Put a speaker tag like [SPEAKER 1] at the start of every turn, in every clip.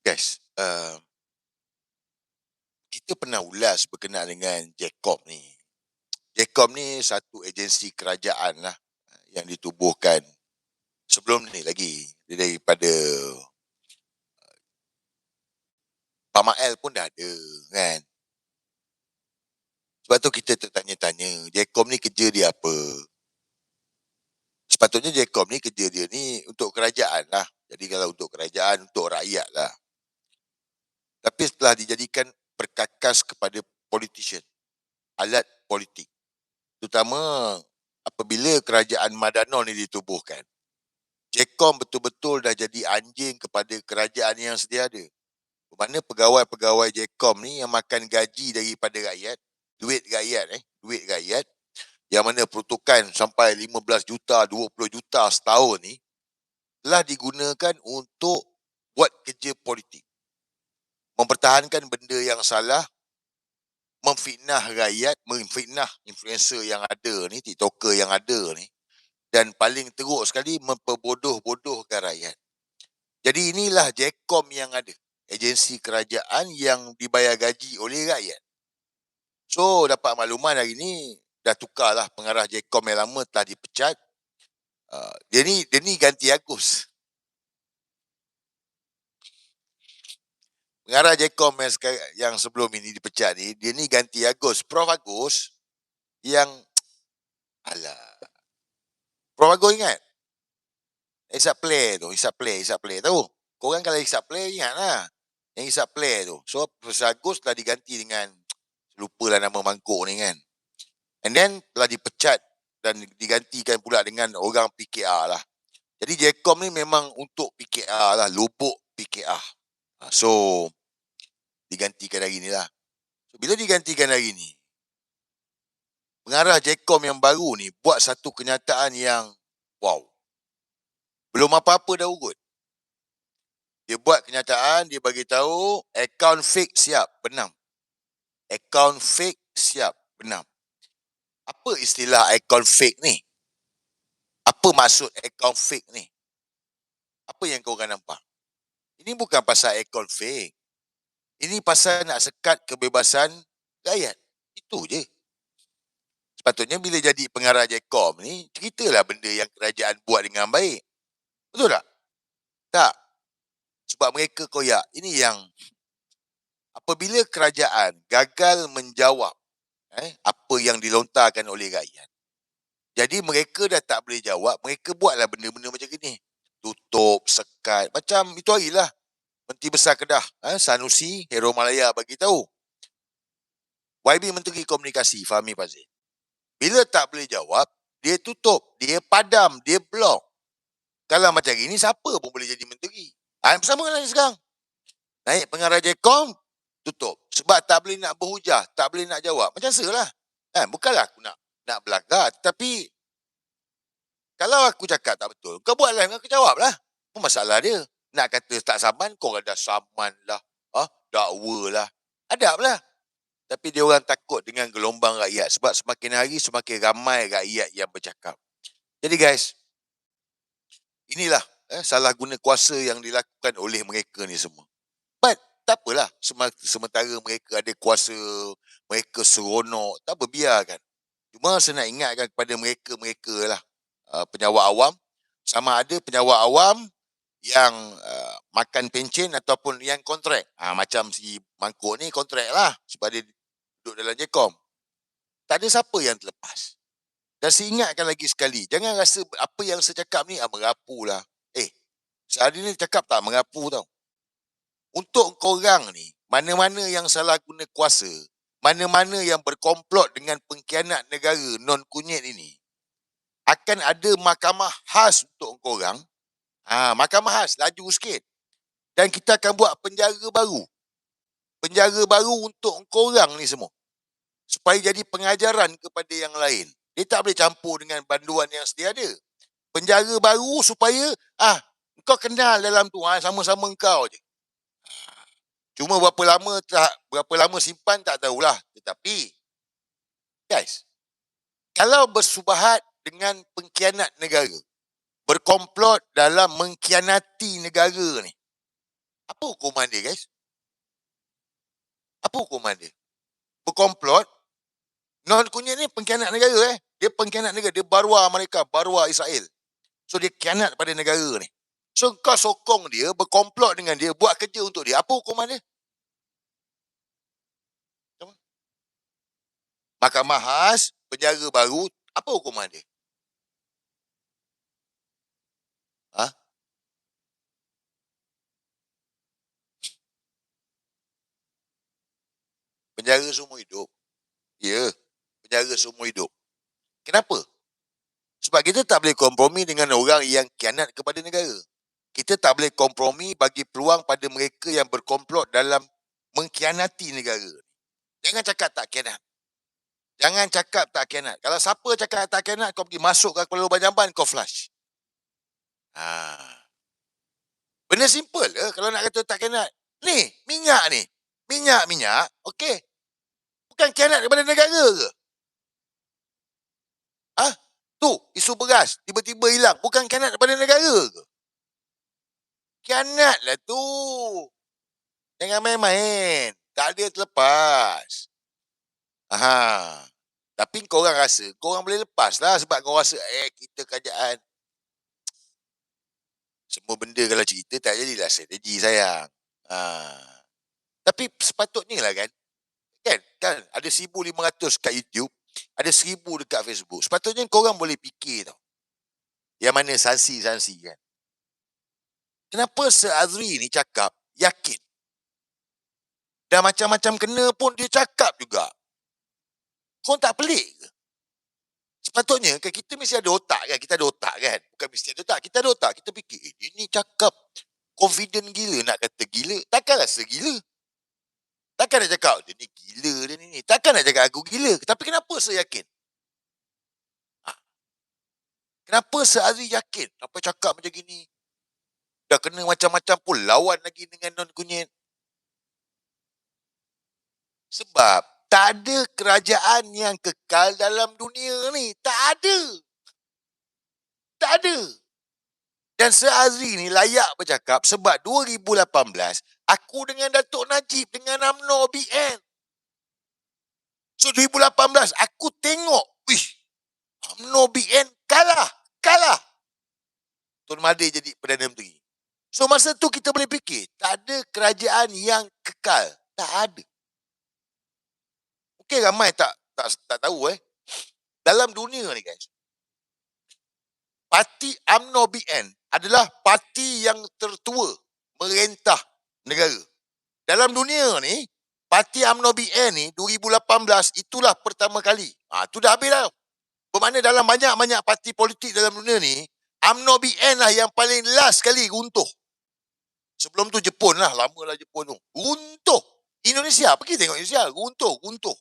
[SPEAKER 1] Guys, kita pernah ulas berkenaan dengan Jacom ni. Jacom ni satu agensi kerajaan lah yang ditubuhkan sebelum ni lagi. Daripada Pamael pun dah ada kan. Sebab tu kita tertanya-tanya, Jacom ni kerja dia apa? Sepatutnya Jacom ni kerja dia ni untuk kerajaan lah. Jadi kalau untuk kerajaan, untuk rakyat lah. Tapi setelah dijadikan perkakas kepada politician, alat politik. Terutama apabila kerajaan Madanon ni ditubuhkan. Jacom betul-betul dah jadi anjing kepada kerajaan yang sedia ada. Bermakna pegawai-pegawai Jacom ni yang makan gaji daripada rakyat, duit rakyat, yang mana peruntukan sampai 15 juta, 20 juta setahun ni, telah digunakan untuk buat kerja politik. Mempertahankan benda yang salah, memfitnah rakyat, memfitnah influencer yang ada ni, TikToker yang ada ni, dan paling teruk sekali memperbodoh-bodohkan rakyat. Jadi inilah Jacom yang ada, agensi kerajaan yang dibayar gaji oleh rakyat. So dapat makluman hari ni dah tukarlah pengarah Jacom yang lama telah dipecat. Dia ni ganti Agus. Pengarah Jacom yang sebelum ini dipecat ni, dia ni ganti Agus. Prof Agus yang Prof Agus ingat? Hisap play tahu. Korang kalau hisap play ingat lah. Yang hisap play tu. So Prof Agus telah diganti dengan, lupalah nama mangkuk ni kan. And then telah dipecat dan digantikan pula dengan orang PKR lah. Jadi Jacom ni memang untuk PKR lah, lubuk PKR. So digantikan hari ni lah. So bila digantikan hari ni, pengarah Jacom yang baru ni buat satu kenyataan yang wow. Belum apa-apa dah urut. Dia buat kenyataan, dia bagi tahu akaun fake siap, benam. Akaun fake siap, benam. Apa istilah akaun fake ni? Apa maksud akaun fake ni? Apa yang kau orang nampak? Ini bukan pasal akaun fake. Ini pasal nak sekat kebebasan rakyat. Itu je. Sepatutnya bila jadi pengarah Jacom ni, ceritalah benda yang kerajaan buat dengan baik. Betul tak? Tak. Sebab mereka koyak. Ini yang apabila kerajaan gagal menjawab apa yang dilontarkan oleh rakyat. Jadi mereka dah tak boleh jawab, mereka buatlah benda-benda macam ni. Tutup, sekat. Macam itu harilah Menteri Besar Kedah, Sanusi Hero Malaya bagi tahu. YB Menteri Komunikasi Fahmi Fazil. Bila tak boleh jawab, dia tutup, dia padam, dia blok. Kalau macam ini, siapa pun boleh jadi menteri. Bersama lah sekarang. Naik pengarah Jacom, tutup. Sebab tak boleh nak berhujah, tak boleh nak jawab. Macam selah. Bukanlah aku nak belagak. Tapi, kalau aku cakap tak betul, kau buatlah, aku jawab lah. Apa masalah dia? Nak kata tak saman, kau ada saman lah. Dakwa lah. Adab lah. Tapi dia orang takut dengan gelombang rakyat. Sebab semakin hari, semakin ramai rakyat yang bercakap. Jadi guys, inilah salah guna kuasa yang dilakukan oleh mereka ni semua. But tak apalah, sementara mereka ada kuasa, mereka seronok, tak apa, biarkan. Cuma saya nak ingatkan kepada mereka lah, penyawak awam, sama ada penyawak awam yang makan pencen ataupun yang kontrak. Macam si Mangkuk ni kontrak lah, sebab dia duduk dalam Jacom. Tak ada siapa yang terlepas. Dan saya ingatkan lagi sekali, jangan rasa apa yang saya cakap ni merapu lah. Sehari ni cakap tak merapu tau. Untuk korang ni, mana-mana yang salah guna kuasa, mana-mana yang berkomplot dengan pengkhianat negara non-kunyit ini, akan ada mahkamah khas untuk korang. Mahkamah khas, laju sikit. Dan kita akan buat penjara baru. Penjara baru untuk korang ni semua. Supaya jadi pengajaran kepada yang lain. Dia tak boleh campur dengan banduan yang sedia ada. Penjara baru supaya kau kenal dalam tu, sama-sama kau je. Cuma berapa lama simpan tak tahulah. Tetapi guys, kalau bersubahat dengan pengkhianat negara, berkomplot dalam mengkhianati negara ni, Apa hukuman dia, guys? Apa hukuman dia? Berkomplot. Non kunyit ni pengkhianat negara Dia pengkhianat negara. Dia barua mereka, barua Israel. So dia khianat pada negara ni. So kau sokong dia, berkomplot dengan dia, buat kerja untuk dia. Apa hukuman dia? Mahkamah khas, penjara baru, apa hukuman dia? Ha? Penjara seumur hidup. Ya, penjara seumur hidup. Kenapa? Sebab kita tak boleh kompromi dengan orang yang khianat kepada negara. Kita tak boleh kompromi bagi peluang pada mereka yang berkomplot dalam mengkhianati negara. Jangan cakap tak khianat. Jangan cakap tak khianat. Kalau siapa cakap tak khianat, kau pergi masuk ke Kuala Lubang Jamban, kau flush. Benda simple kalau nak kata tak khianat. Ni, minyak ni. Minyak, okey. Bukan khianat kepada negara ke? Tu, isu beras, tiba-tiba hilang. Bukan khianat kepada negara ke? Khianat lah tu. Jangan main-main. Tak ada terlepas. Tapi korang rasa, korang boleh lepas lah sebab korang rasa, kita kerajaan. Semua benda kalau cerita tak jadilah strategi sayang. Tapi sepatutnya lah kan. Kan ada 1,500 kat YouTube, ada 1,000 dekat Facebook. Sepatutnya korang boleh fikir tau. Yang mana sanksi kan. Kenapa Azri ni cakap yakin? Dan macam-macam kena pun dia cakap juga. Korang tak pelik ke? Sepatutnya kan kita mesti ada otak kan. Kita ada otak kan. Bukan mesti ada otak. Kita ada otak. Kita fikir, dia ni cakap confident gila. Nak kata gila. Takkan rasa gila. Takkan nak cakap, dia ni gila dia ni. Takkan nak cakap aku gila. Tapi kenapa saya yakin? Kenapa Azri yakin? Apa cakap macam gini? Dah kena macam-macam pun lawan lagi dengan non kunyit. Sebab tak ada kerajaan yang kekal dalam dunia ni. Tak ada. Tak ada. Dan Azri ni layak bercakap sebab 2018 aku dengan Datuk Najib dengan UMNO BN. So 2018 aku tengok, UMNO BN kalah. Tun Mahathir jadi Perdana Menteri. So masa tu kita boleh fikir, tak ada kerajaan yang kekal. Tak ada. Mungkin ramai tak tahu Dalam dunia ni guys, parti UMNO BN adalah parti yang tertua merentah negara. Dalam dunia ni, parti UMNO BN ni 2018 itulah pertama kali. Tu dah habis dah. Bermakna dalam banyak-banyak parti politik dalam dunia ni, UMNO BN lah yang paling last kali runtuh. Sebelum tu Jepun lah, lamalah Jepun tu. Runtuh. Indonesia, pergi tengok Indonesia, runtuh.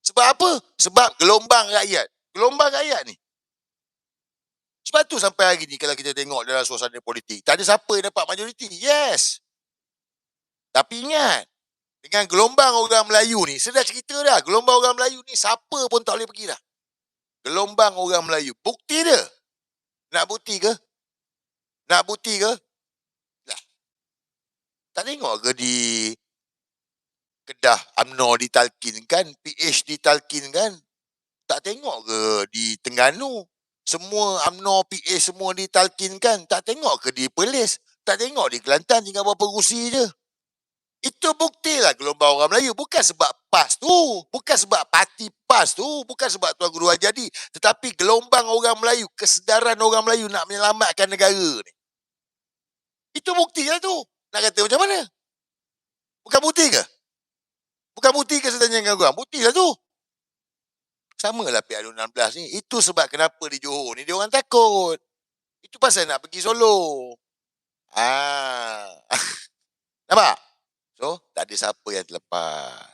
[SPEAKER 1] Sebab apa? Sebab gelombang rakyat. Gelombang rakyat ni. Sebab tu sampai hari ni kalau kita tengok dalam suasana politik, tak ada siapa yang dapat majoriti. Yes. Tapi ingat, dengan gelombang orang Melayu ni, saya dah cerita dah, gelombang orang Melayu ni siapa pun tak boleh pergi dah. Gelombang orang Melayu. Bukti dia. Nak bukti ke? Lah. Tak tengok ke di Kedah UMNO ditalkinkan, PH ditalkinkan? Tak tengok ke di Terengganu? Semua UMNO, PH semua ditalkinkan? Tak tengok ke di Perlis? Tak tengok di Kelantan tinggal berapa kursi je? Itu buktilah gelombang orang Melayu. Bukan sebab PAS tu. Bukan sebab parti PAS tu. Bukan sebab Tuan Guru Hajadi. Tetapi gelombang orang Melayu. Kesedaran orang Melayu nak menyelamatkan negara ni. Itu bukti lah tu. Nak kata macam mana? Bukan bukti ke? Bukan bukti ke saya tanya dengan korang? Bukti lah tu. Sama lah PL16 ni. Itu sebab kenapa di Johor ni dia orang takut. Itu pasal nak pergi Solo. Nampak? So, tak ada siapa yang terlepas.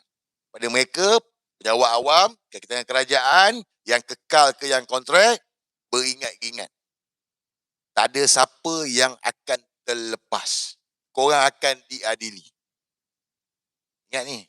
[SPEAKER 1] Pada mereka, pejabat awam, kaitan kerajaan, yang kekal ke yang kontrak, beringat-ingat. Tak ada siapa yang akan terlepas. Korang akan diadili. Ingat ni.